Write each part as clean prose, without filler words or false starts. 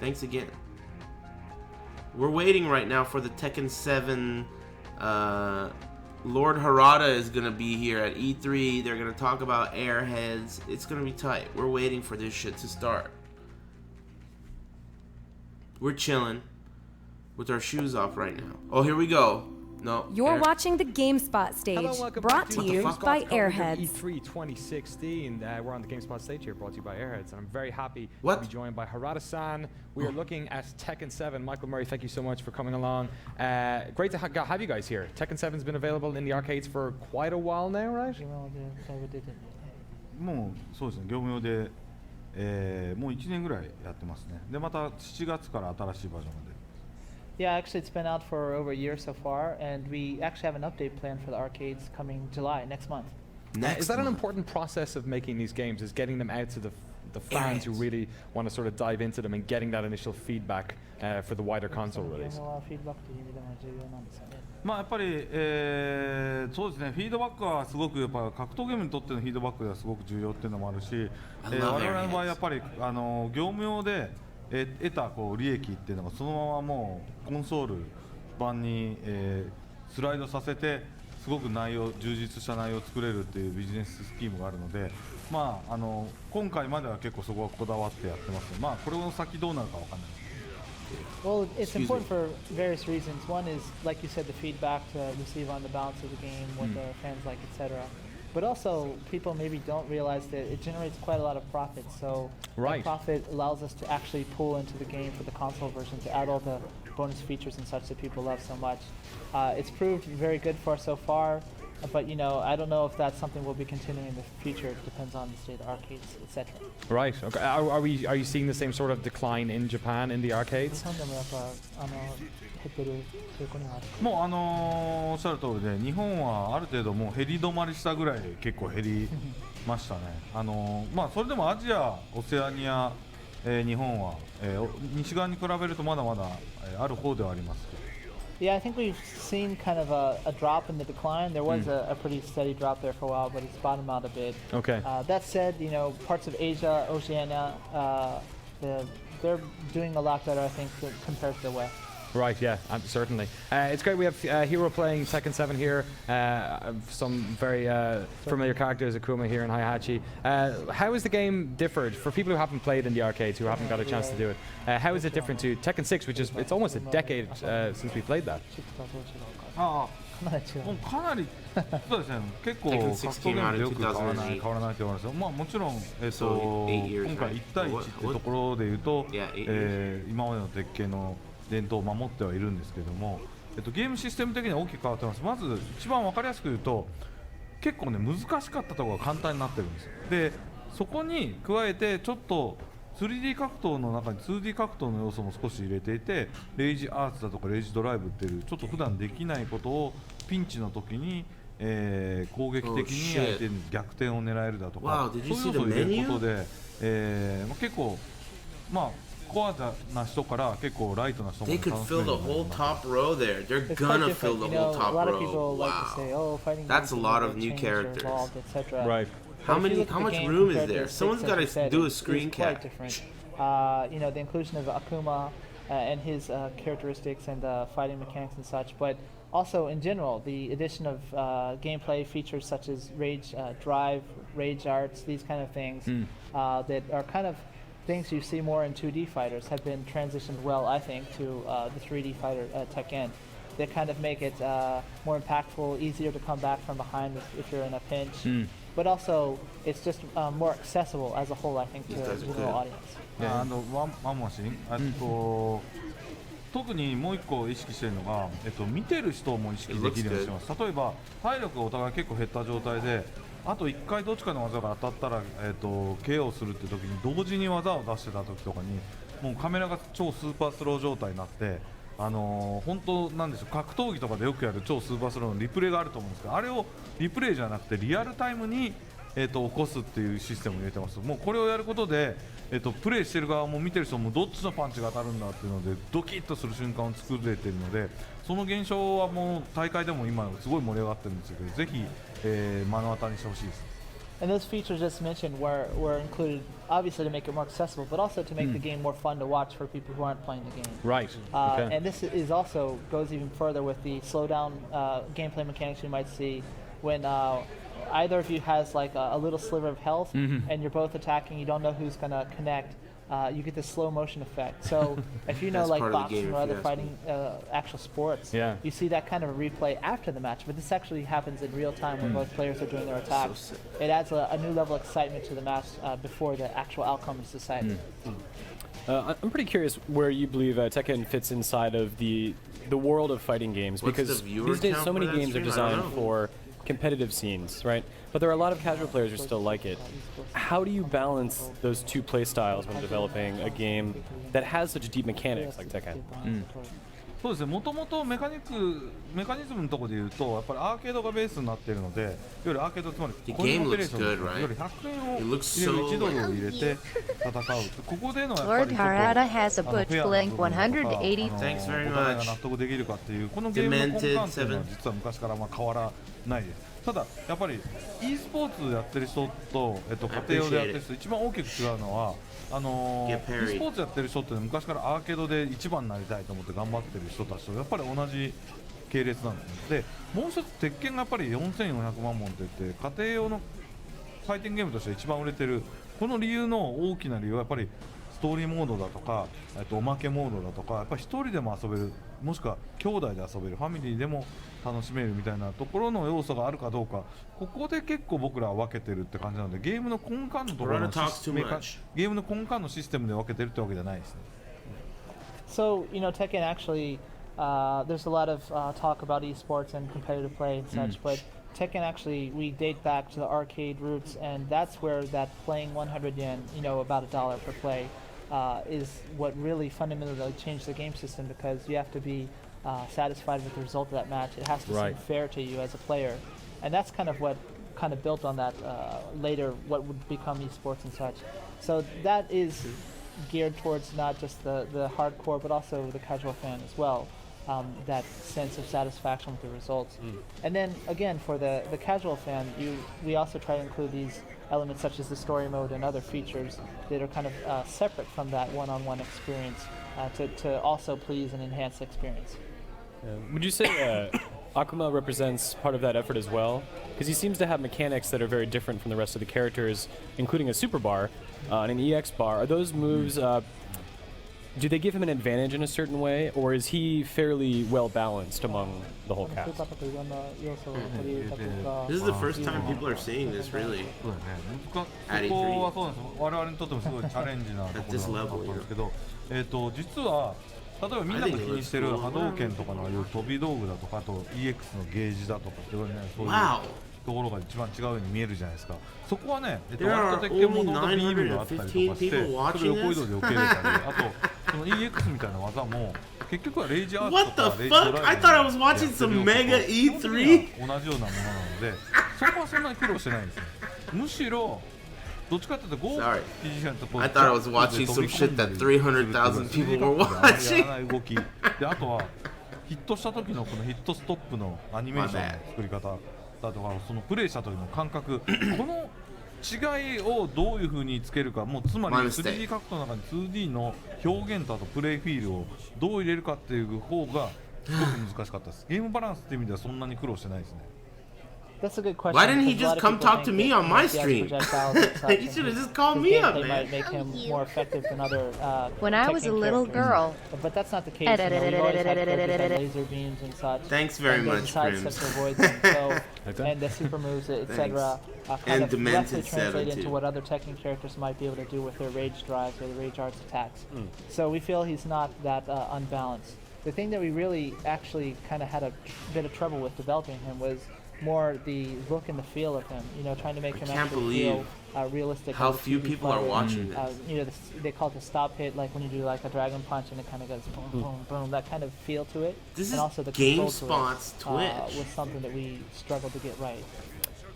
Thanks again. We're waiting right now for the Tekken 7. Lord Harada is going to be here at E3. They're going to talk about Airheads. It's going to be tight. We're waiting for this shit to start. We're chilling with our shoes off right now. Oh, here we go. No. You're watching the Gamespot stage, brought to you by Airheads. E3 2016. We're on the Gamespot stage here, brought to you by Airheads, and I'm very happy to be joined by Harada-san. We are looking at Tekken 7. Michael Murray, thank you so much for coming along. Great to have you guys here. Tekken 7's been available in the arcades for quite a while now, right? もうそうですね、業務用で、もう1年ぐらいやってますね。でまた7月から新しいバージョンが出る。Yeah, actually it's been out for over a year so far, and we actually have an update plan for the arcades coming July, next month. Is that an important process of making these games, is getting them out to the fans who really want to sort of dive into them and getting that initial feedback for the wider console release? まあやっぱり、そうですね、フィードバックはすごくやっぱ格闘ゲームにとってのフィードバックがすごく重要っていうのもあるし、我々の場合やっぱり業務用で得たこう利益っていうのがそのままもうコンソール版に、スライドさせてすごく充実した内容を作れるっていうビジネススキームがあるので、まあ今回までは結構そこはこだわってやってますね。まあこれの先どうなるかわかんない。Well, it's important for various reasons. One is, like you said, the feedback to receive on the balance of the game, what the fans like, etc. But also, people maybe don't realize that it generates quite a lot of profit. So that profit allows us to actually pull into the game for the console version to add all the bonus features and such that people love so much. It's proved very good for us so far. But I don't know if that's something we'll be continuing in the future. It depends on the state of the arcades, etc. Right. Okay. Are you seeing the same sort of decline in Japan in the arcades? もうおっしゃる通りで、日本はある程度もう減り止まりしたぐらい結構減りましたね。まあそれでもアジア、オセアニア、日本は、西側に比べるとまだまだ、ある方ではあります。Yeah, I think we've seen kind of a drop in the decline. There was a pretty steady drop there for a while, but it's bottomed out a bit. Okay. That said, parts of Asia, Oceania, they're doing a lot better, I think, compared to the West. Right, yeah, certainly. It's great we have Hero playing Tekken 7 here, some very familiar characters, Akuma here and Heihachi. How is the game differed for people who haven't played in the arcades, who haven't got a chance to do it? How is it different to Tekken 6, which is, it's almost a decade since we played that? もうかなりそうですね、結構格闘ゲームでよく変わらないと思いますよ。まあもちろん、今回1対1ってところでいうと、今までの鉄拳の伝統を守ってはいるんですけども、ゲームシステム的には大きく変わってます。まず一番分かりやすく言うと、結構ね難しかったところが簡単になってるんですよ。でそこに加えてちょっと 3D 格闘の中に 2D 格闘の要素も少し入れていて、レイジアーツだとかレイジドライブっていうちょっと普段できないことをピンチの時に、攻撃的に相手に逆転を狙えるだとか、そういう要素を入れることで、結構まあコアな人から結構ライトな人も They could fill the whole top row there. They're gonna fill the whole top row. Wow. That's a lot of new characters. Right. How much room is there? Someone's got to do a screen cap. The inclusion of Akuma and his characteristics and fighting mechanics and such, but also in general, the addition of gameplay features such as rage drive, rage arts, these kind of things that are kind of things you see more in 2D fighters have been transitioned well, I think, to the 3D fighter Tekken. They kind of make it more impactful, easier to come back from behind if you're in a pinch. But also, it's just more accessible as a whole, I think, to the general audience. ワンマシン、特にもう一個意識しているのが、見てる人も意識できるようにしてます。例えば体力がお互い結構減った状態で、あと1回どっちかの技が当たったら、KO するって時に同時に技を出してた時とかにもうカメラが超スーパースロー状態になって、本当なんでしょう、格闘技とかでよくやる超スーパースローのリプレイがあると思うんですけど、あれをリプレイじゃなくてリアルタイムに、起こすっていうシステムを入れてます。もうこれをやることで、プレイしてる側も見てる人もどっちのパンチが当たるんだっていうのでドキッとする瞬間を作れているので、その現象はもう大会でも今すごい盛り上がってるんですけど、ぜひ、目の当たりにしてほしいです。And those features just mentioned were included obviously to make it more accessible, but also to make the game more fun to watch for people who aren't playing the game. Right. Okay. And this is also goes even further with the slowdown gameplay mechanics you might see when either of you has like a little sliver of health and you're both attacking, you don't know who's going to connect. You get this slow motion effect. So if you know like boxing or other fighting actual sports, you see that kind of a replay after the match. But this actually happens in real time when both players are doing their attacks. It adds a new level of excitement to the match before the actual outcome is decided. I'm pretty curious where you believe Tekken fits inside of the world of fighting games, because these days so many games are designed for competitive scenes, right? But there are a lot of casual players who still like it. How do you balance those two play styles when developing a game that has such deep mechanics like Tekken? そうですね、もともとメカニズムのところで言うと、やっぱりアーケードがベースになっているので、いわゆるアーケードつまりコインオペレーション、いわゆる100円を入れる1ドルを入れて戦う。ここでのやっぱりちょっとフェアな部分とか、納得できるかっていうこのゲームの根幹っていうのは実は昔から変わらないです。ただやっぱり e スポーツやってる人と家庭用でやってる人一番大きく違うのはe スポーツやってる人って昔からアーケードで一番になりたいと思って頑張ってる人たちとやっぱり同じ系列なんですね。でもう一つ鉄拳がやっぱり4400万本といって家庭用のファイティングゲームとして一番売れてるこの理由の大きな理由はやっぱりストーリーモードだとかおまけモードだとかやっぱり一人でも遊べるもしくは兄弟で遊べるファミリーでも楽しめるみたいなところの要素があるかどうかここで結構僕らは分けてるって感じなのでゲームの根幹のところのゲームの根幹のシステムで分けてるってわけじゃないですね。So, you know, Tekken actually, there's a lot of talk about esports and competitive play and such, but Tekken actually, we date back to the arcade roots, and that's where that playing 100 yen, you know, about $1 per play, is what really fundamentally changed the game system, because you have to be satisfied with the result of that match. It has to seem fair to you as a player, and that's kind of what kind of built on that later, what would become esports and such. So that is geared towards not just the hardcore, but also the casual fan as well. That sense of satisfaction with the results. And then again, for the casual fan, we also try to include these elements such as the story mode and other features that are kind of separate from that one-on-one experience to also please and enhance the experience. Would you say Akuma represents part of that effort as well? Because he seems to have mechanics that are very different from the rest of the characters, including a super bar and an EX bar. Are those moves, do they give him an advantage in a certain way, or is he fairly well balanced among the whole cast? This is the first time people are seeing this, really. At E3. 我々にとってもすごいチャレンジなところだったんですけど、実は例えばみんなが気にしてる波動拳とかのああいう飛び道具だとかあと EX のゲージだとかっていうね、そういうところが一番違うように見えるじゃないですか。そこはね、割と鉄拳もともとビームがあったりとかして、それを横移動で受け入れたり、あとその EX みたいな技も結局はレイジアーツとかレイジドライブのやってる要素と同じようなものなので、そこはそんなに苦労してないんですよ。むしろどっちかっていうとSorry. I thought I was watching some shit that 300,000 people were watching. 動きで、あとはヒットした時のこのヒットストップのアニメーションの作り方だとか、そのプレイした時の感覚、この違いをどういう風につけるか、もうつまり 3D 格闘の中に 2D の表現とあとプレイフィールをどう入れるかっていう方がすごく難しかったです。ゲームバランスっていう意味ではそんなに苦労してないですね。That's a good question. Why didn't he just come talk to me on my stream? He should have just called me up, They man. might make him more effective than other When I was a little girl. But that's not the case. You know, we've always had characters with laser beams and such. Thanks very much, Prims. To avoid them, so, and the super moves, etc. Kind of directly translate into what other Tekken characters might be able to do with their rage drives or the rage arts attacks. So we feel he's not that unbalanced. The thing that we really actually kind of had a bit of trouble with developing him was more the look and the feel of him, you know, trying to make him actually feel realistic. How few people are watching this. You know, they call it the stop hit, like when you do like a dragon punch and it kind of goes boom, boom, boom, that kind of feel to it. This and is also the Gamespot's Twitch. Was something that we struggled to get right.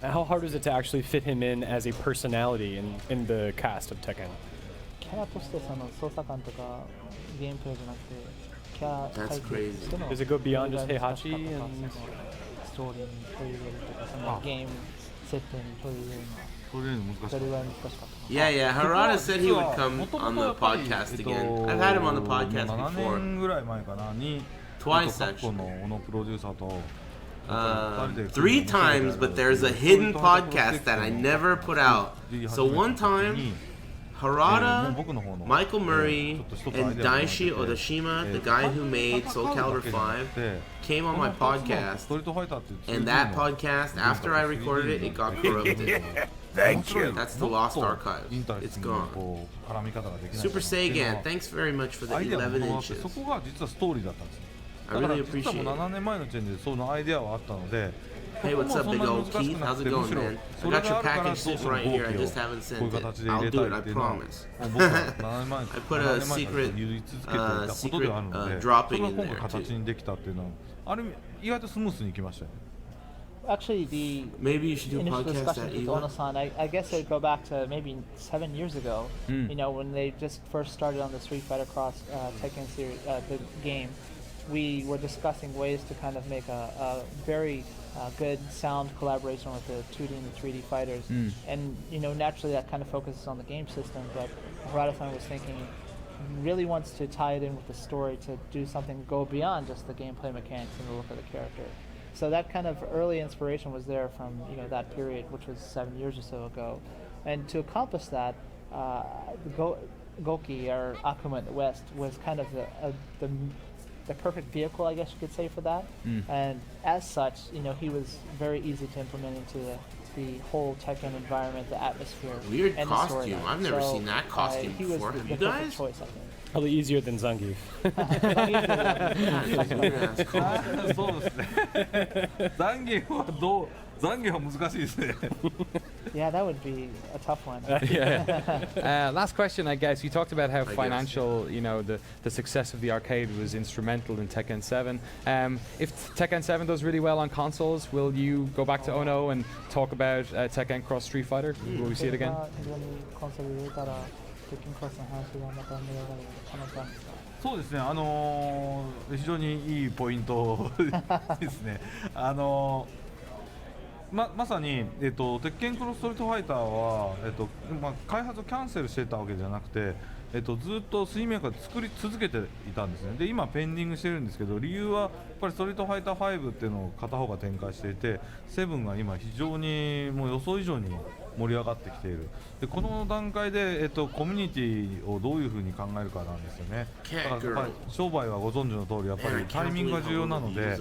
How hard was it to actually fit him in as a personality in the cast of Tekken? That's crazy. Does it go beyond just Heihachi and ストーリーに取り入れるとか、そのゲーム設定に取り入れるのは Yeah, Harada said he would come on the podcast again. I've had him on the podcast before. Twice, actually. 3 times, but there's a hidden podcast that I never put out. So one time, Harada, Michael Murray, and Daishi Odashima, the guy who made Soul Calibur 5, came on my podcast, and that podcast, after I recorded it, it got corrupted. Thank you. That's the lost archive. It's gone. Super Saigan, thanks very much for the 11 inches. I really appreciate it. Hey, what's up, big old Keith? How's it going, man? I got your package sitting right here. I just haven't sent it. I'll do it, I promise. I put a secret dropping in there, too. Actually, maybe you should do a initial podcast discussions at with Ono-san, I guess it would go back to maybe 7 years ago. You know, when they just first started on the Street Fighter Cross Tekken series, the game. We were discussing ways to kind of make a very good sound collaboration with the 2D and the 3D fighters. And, you know, naturally that kind of focuses on the game system, but Harada-san was thinking really wants to tie it in with the story to do something, go beyond just the gameplay mechanics and the look of the character. So that kind of early inspiration was there from, you know, that period, which was 7 years or so ago. And to accomplish that, Goki, or Akuma in the West, was kind of the perfect vehicle, I guess you could say, for that. And as such, you know, he was very easy to implement into the whole Tekken environment, the atmosphere. Weird and costume. I've never seen that costume before. Have you guys? Choice, I think. Probably easier than Zangief. Yeah, that would be a tough one. Last question, I guess. You talked about how financial, you know, the success of the arcade was instrumental in Tekken 7. If Tekken 7 does really well on consoles, will you go back to Ono and talk about Tekken Cross Street Fighter? Will we see it again? そうですね、非常にいいポイントですね。まさに、鉄拳クロスストリートファイターは、開発をキャンセルしてたわけじゃなくて、ずっと水面下で作り続けていたんですね。で、今ペンディングしてるんですけど、理由はやっぱりストリートファイター5っていうのを片方が展開していて、7が今非常にもう予想以上に盛り上がってきている。で、この段階で、コミュニティをどういうふうに考えるかなんですよね。だからやっぱり商売はご存知の通り、やっぱりタイミングが重要なので、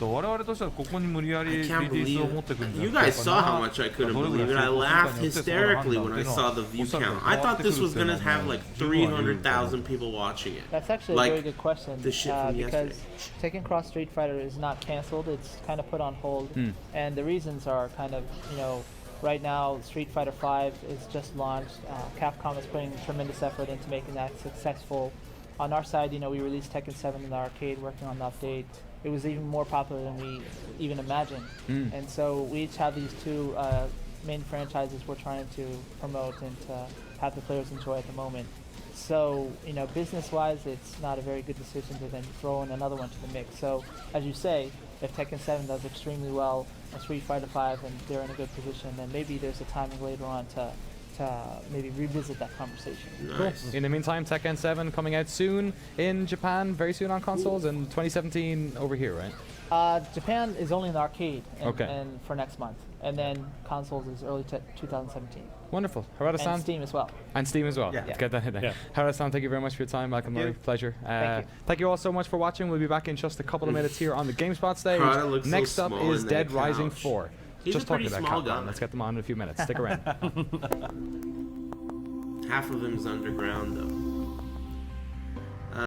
我々としてはここに無理やりリリースを持ってくるんじゃないかな。You guys saw how much I couldn't believe it. I laughed hysterically when I saw the view count. I thought this was going to have like 300,000 people watching it. That's actually like, a very good question. The shit from because Tekken Cross Street Fighter is not canceled. It's kind of put on hold. And the reasons are kind of, you know, right now, Street Fighter V is just launched. Capcom is putting tremendous effort into making that successful. On our side, you know, we released Tekken 7 in the arcade, working on the update. It was even more popular than we even imagined. And so we each have these two main franchises we're trying to promote and to have the players enjoy at the moment. So, you know, business-wise, it's not a very good decision to then throw in another one to the mix. So, as you say, if Tekken 7 does extremely well on Street Fighter 5 and they're in a good position, then maybe there's a timing later on to maybe revisit that conversation. Nice. Cool. In the meantime, Tekken 7 coming out soon in Japan, very soon on consoles, and 2017 over here, right? Japan is only in the arcade and for next month, and then consoles is early 2017. Wonderful. Harada-san. And Steam as well. And Steam as well. Yeah. Let's get that in there. Yeah. Harada-san, thank you very much for your time. Malcolm Murray, pleasure. Thank you all so much for watching. We'll be back in just a couple of minutes here on the Gamespot stage. Next up is Dead Rising 4. He's just a pretty talking about small Capcom. guy. Let's get them on in a few minutes. Stick around. Half of him is underground, though.